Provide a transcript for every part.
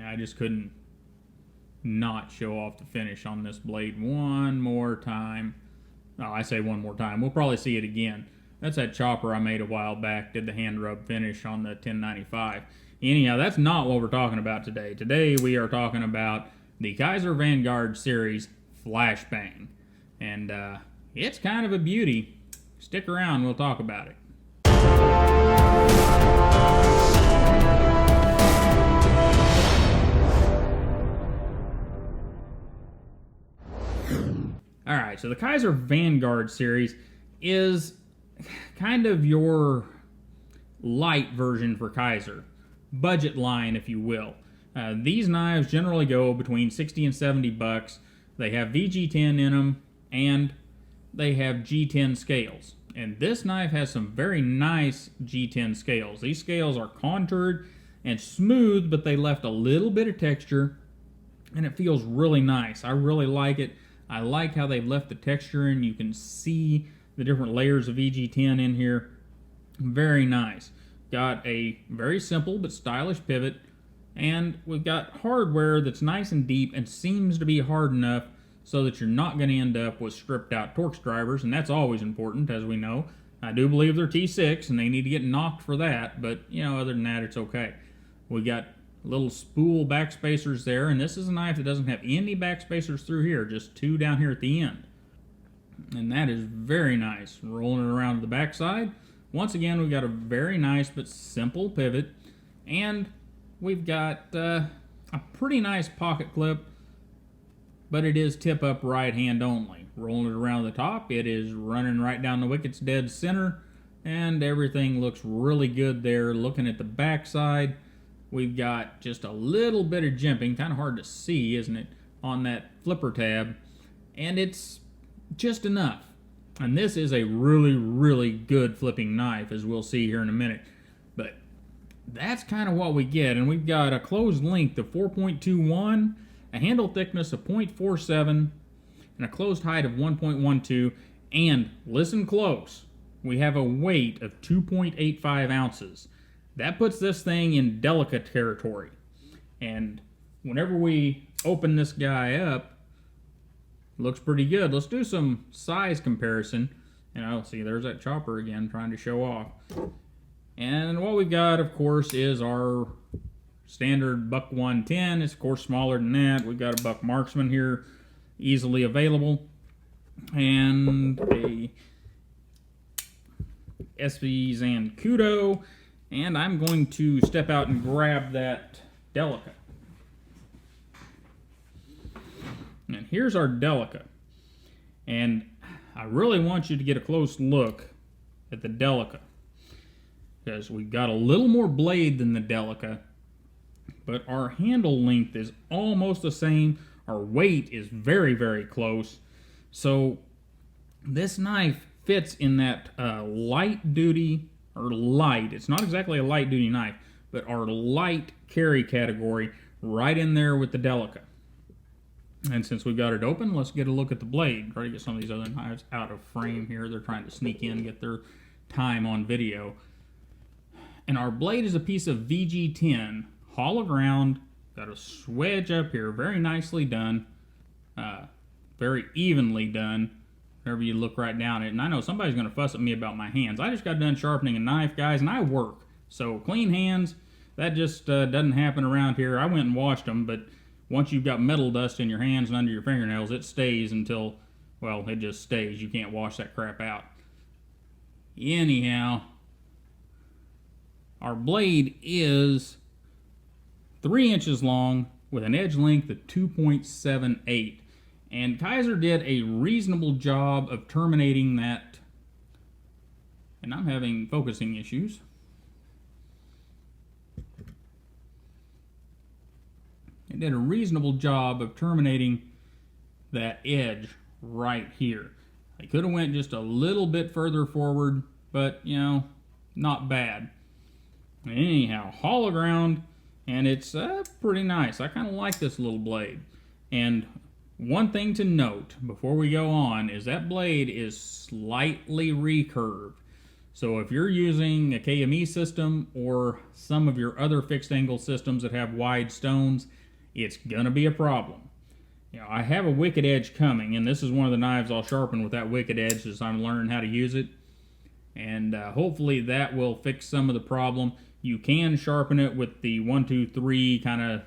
I just couldn't not show off the finish on this blade one more time. Oh, I say one more time. We'll probably see it again. That's that chopper I made a while back, did the hand rub finish on the 1095. Anyhow, that's not what we're talking about today. Today we are talking about the Kizer Vanguard series Flashbang. And it's kind of a beauty. Stick around, we'll talk about it. Alright, so the Kizer Vanguard series is kind of your light version for Kizer. Budget line, if you will. These knives generally go between 60 and 70 bucks. They have VG10 in them, and they have G10 scales. And this knife has some very nice G10 scales. These scales are contoured and smooth, but they left a little bit of texture, and it feels really nice. I really like it. I like how they've left the texture, and you can see the different layers of VG10 in here. Very nice. Got a very simple but stylish pivot, and we've got hardware that's nice and deep and seems to be hard enough so that you're not going to end up with stripped out Torx drivers, and that's always important, as we know. I do believe they're T6 and they need to get knocked for that, but you know, other than that, it's okay. We got little spool backspacers there, and this is a knife that doesn't have any backspacers through here, just two down here at the end. And that is very nice. Rolling it around to the backside. Once again, we've got a very nice but simple pivot, and we've got a pretty nice pocket clip, but it is tip up right hand only. Rolling it around the top, it is running right down the wicket's dead center, and everything looks really good there. Looking at the backside, we've got just a little bit of jimping, kind of hard to see, isn't it, on that flipper tab, and it's just enough. And this is a really, really good flipping knife, as we'll see here in a minute. But that's kind of what we get. And we've got a closed length of 4.21, a handle thickness of 0.47, and a closed height of 1.12. And listen close, we have a weight of 2.85 ounces. That puts this thing in delicate territory. And whenever we open this guy up, looks pretty good. Let's do some size comparison. And I'll see, there's that chopper again trying to show off. And what we've got, of course, is our standard Buck 110. It's, of course, smaller than that. We've got a Buck Marksman here, easily available. And a SV Zancudo. And I'm going to step out and grab that Delica. And here's our Delica. And I really want you to get a close look at the Delica, because we've got a little more blade than the Delica, but our handle length is almost the same. Our weight is very, very close. So this knife fits in that light duty, or light, it's not exactly a light duty knife, but our light carry category right in there with the Delica. And since we've got it open, let's get a look at the blade. Try to get some of these other knives out of frame here. They're trying to sneak in, get their time on video. And our blade is a piece of VG10, hollow ground, got a swedge up here, very nicely done, very evenly done, whenever you look right down it. And I know somebody's going to fuss at me about my hands. I just got done sharpening a knife, guys, and I work. So clean hands, that just doesn't happen around here. I went and washed them, but once you've got metal dust in your hands and under your fingernails, it stays until, well, it just stays. You can't wash that crap out. Anyhow, our blade is 3 inches long with an edge length of 2.78. And Kizer did a reasonable job of terminating that. And I'm having focusing issues. It did a reasonable job of terminating that edge right here. I could have went just a little bit further forward, but, you know, not bad. Anyhow, hollow ground, and it's pretty nice. I kind of like this little blade. And one thing to note before we go on is that blade is slightly recurved. So if you're using a KME system or some of your other fixed angle systems that have wide stones, it's gonna be a problem. You know, I have a wicked edge coming, and this is one of the knives I'll sharpen with that wicked edge as I'm learning how to use it. And hopefully that will fix some of the problem. You can sharpen it with the 123 kind of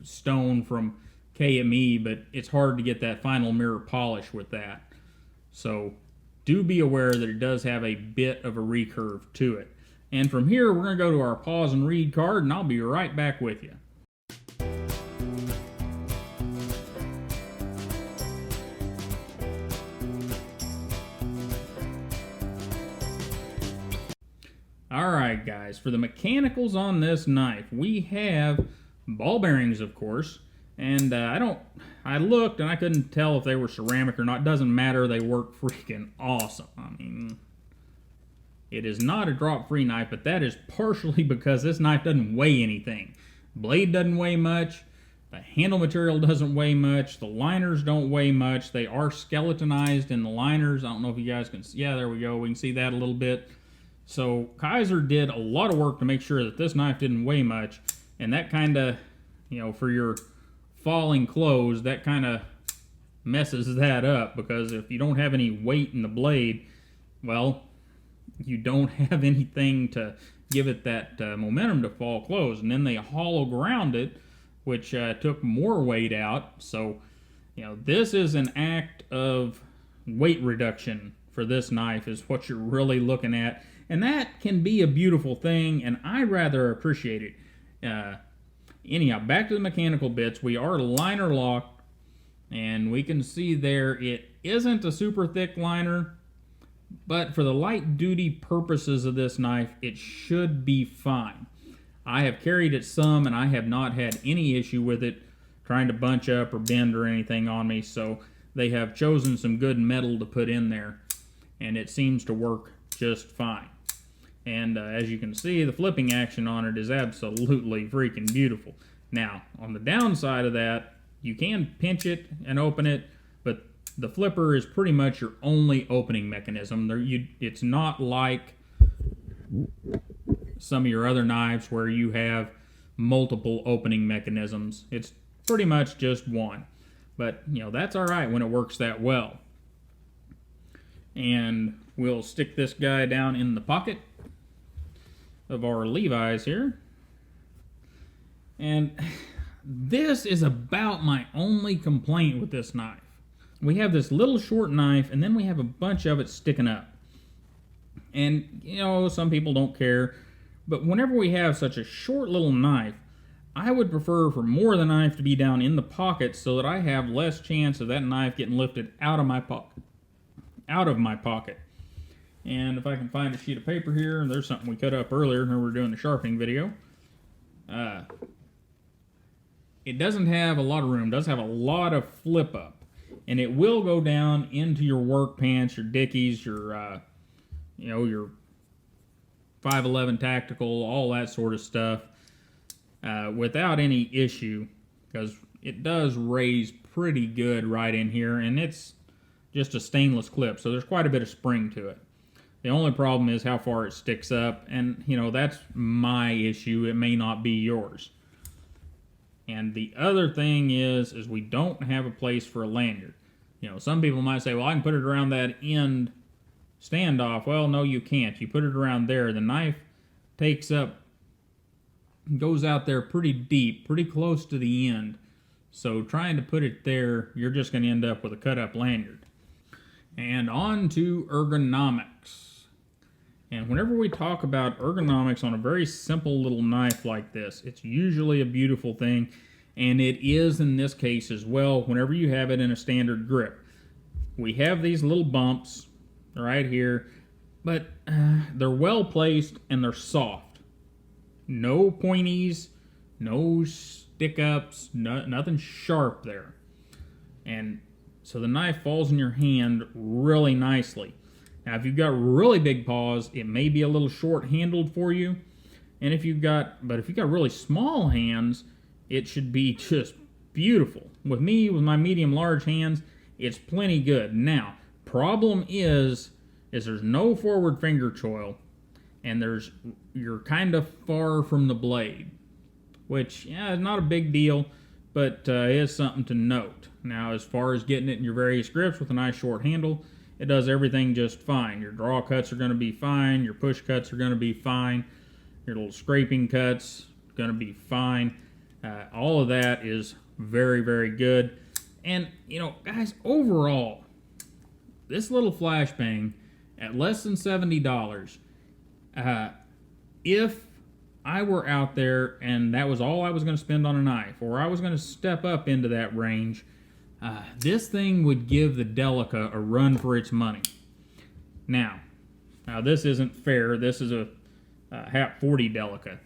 stone from KME, but it's hard to get that final mirror polish with that. So do be aware that it does have a bit of a recurve to it. And from here, we're going to go to our pause and read card, and I'll be right back with you. Alright guys, for the mechanicals on this knife, we have ball bearings, of course, and I looked and I couldn't tell if they were ceramic or not. Doesn't matter, they work freaking awesome. I mean, it is not a drop-free knife, but that is partially because this knife doesn't weigh anything. Blade doesn't weigh much, the handle material doesn't weigh much, the liners don't weigh much. They are skeletonized in the liners. I don't know if you guys can see. Yeah, there we go. We can see that a little bit. So Kizer did a lot of work to make sure that this knife didn't weigh much, and that kind of, you know, for your falling clothes, that kind of messes that up, because if you don't have any weight in the blade, well, you don't have anything to give it that momentum to fall close. And then they hollow ground it, which took more weight out. So, you know, this is an act of weight reduction for this knife is what you're really looking at. And that can be a beautiful thing, and I rather appreciate it. Anyhow, back to the mechanical bits. We are liner locked, and we can see there it isn't a super thick liner, but for the light duty purposes of this knife, it should be fine. I have carried it some, and I have not had any issue with it trying to bunch up or bend or anything on me, so they have chosen some good metal to put in there, and it seems to work just fine. And as you can see, the flipping action on it is absolutely freaking beautiful. Now, on the downside of that, you can pinch it and open it, but the flipper is pretty much your only opening mechanism. It's not like some of your other knives where you have multiple opening mechanisms. It's pretty much just one. But, you know, that's all right when it works that well. And we'll stick this guy down in the pocket of our Levi's here. And this is about my only complaint with this knife. We have this little short knife, and then we have a bunch of it sticking up. And, you know, some people don't care, but whenever we have such a short little knife, I would prefer for more of the knife to be down in the pocket so that I have less chance of that knife getting lifted out of my pocket. And if I can find a sheet of paper here, there's something we cut up earlier when we were doing the sharpening video. It doesn't have a lot of room, it does have a lot of flip up. And it will go down into your work pants, your dickies, your, you know, your 511 tactical, all that sort of stuff, without any issue, because it does raise pretty good right in here, and it's just a stainless clip, so there's quite a bit of spring to it. The only problem is how far it sticks up, and, you know, that's my issue. It may not be yours. And the other thing is we don't have a place for a lanyard. You know, some people might say, well, I can put it around that end standoff. Well, no, you can't. You put it around there. The knife takes up, goes out there pretty deep, pretty close to the end. So trying to put it there, you're just going to end up with a cut-up lanyard. And on to ergonomics. And whenever we talk about ergonomics on a very simple little knife like this, it's usually a beautiful thing, and it is in this case as well whenever you have it in a standard grip. We have these little bumps right here, but they're well placed and they're soft. No pointies, no stick-ups, nothing sharp there. And so the knife falls in your hand really nicely. Now, if you've got really big paws, it may be a little short-handled for you. And if you've got really small hands, it should be just beautiful. With me, with my medium-large hands, it's plenty good. Now, problem is is there's no forward finger choil, and you're kind of far from the blade, which, yeah, is not a big deal, but is something to note. Now, as far as getting it in your various grips with a nice short handle, it does everything just fine. Your draw cuts are going to be fine. Your push cuts are going to be fine. Your little scraping cuts are going to be fine. All of that is very, very good. And, you know, guys, overall, this little flashbang at less than $70, if I were out there and that was all I was going to spend on a knife, or I was going to step up into that range, this thing would give the Delica a run for its money. Now this isn't fair. This is a HAP 40 Delica,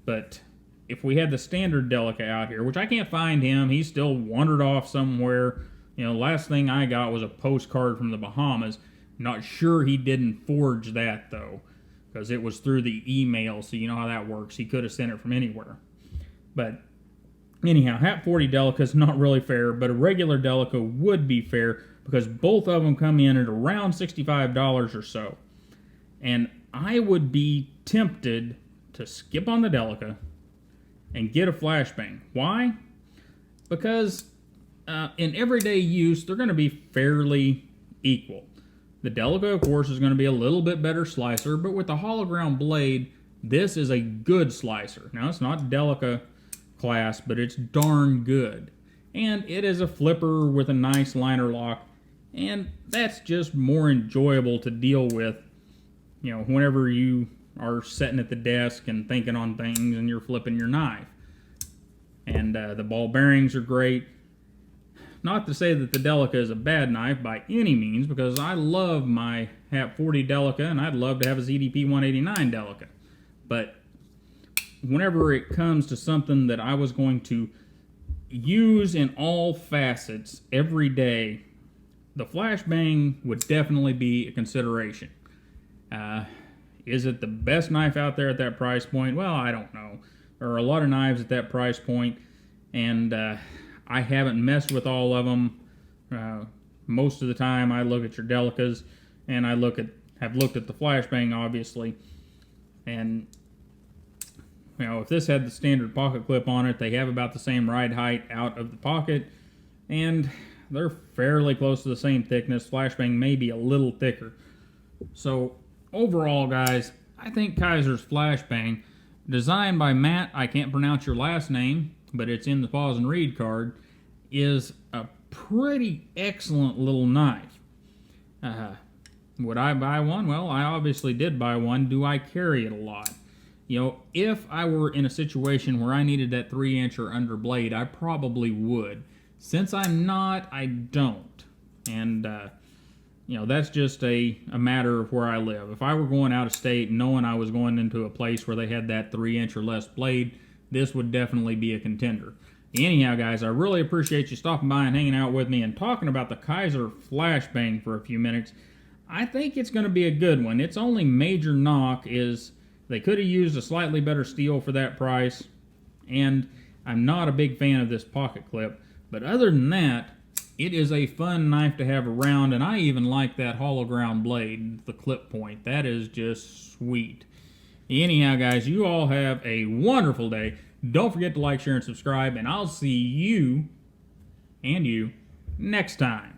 but if we had the standard Delica out here, which I can't find him, he's still wandered off somewhere. You know, last thing I got was a postcard from the Bahamas. Not sure he didn't forge that, though, because it was through the email, so you know how that works. He could have sent it from anywhere. But anyhow, HAP 40 Delica is not really fair, but a regular Delica would be fair because both of them come in at around $65 or so. And I would be tempted to skip on the Delica and get a flashbang. Why? Because in everyday use, they're going to be fairly equal. The Delica, of course, is going to be a little bit better slicer, but with the hollow ground blade, this is a good slicer. Now, it's not Delica class, but it's darn good. And it is a flipper with a nice liner lock, and that's just more enjoyable to deal with, you know, whenever you are sitting at the desk and thinking on things and you're flipping your knife. And the ball bearings are great. Not to say that the Delica is a bad knife by any means, because I love my HAP 40 Delica and I'd love to have a ZDP 189 Delica. But whenever it comes to something that I was going to use in all facets every day, the flashbang would definitely be a consideration. Is it the best knife out there at that price point? Well, I don't know. There are a lot of knives at that price point, and I haven't messed with all of them. Most of the time I look at your Delicas, and have looked at the flashbang, obviously. And, you know, if this had the standard pocket clip on it, they have about the same ride height out of the pocket, and they're fairly close to the same thickness. Flashbang may be a little thicker. So, overall, guys, I think Kizer's flashbang, designed by Matt, I can't pronounce your last name, but it's in the pause and read card, is a pretty excellent little knife. Would I buy one? Well, I obviously did buy one. Do I carry it a lot? You know, if I were in a situation where I needed that 3-inch or under blade, I probably would. Since I'm not, I don't. And, you know, that's just a matter of where I live. If I were going out of state and knowing I was going into a place where they had that 3-inch or less blade, this would definitely be a contender. Anyhow, guys, I really appreciate you stopping by and hanging out with me and talking about the Kizer Flashbang for a few minutes. I think it's going to be a good one. Its only major knock is they could have used a slightly better steel for that price, and I'm not a big fan of this pocket clip. But other than that, it is a fun knife to have around, and I even like that hollow ground blade, the clip point. That is just sweet. Anyhow, guys, you all have a wonderful day. Don't forget to like, share, and subscribe, and I'll see you and you next time.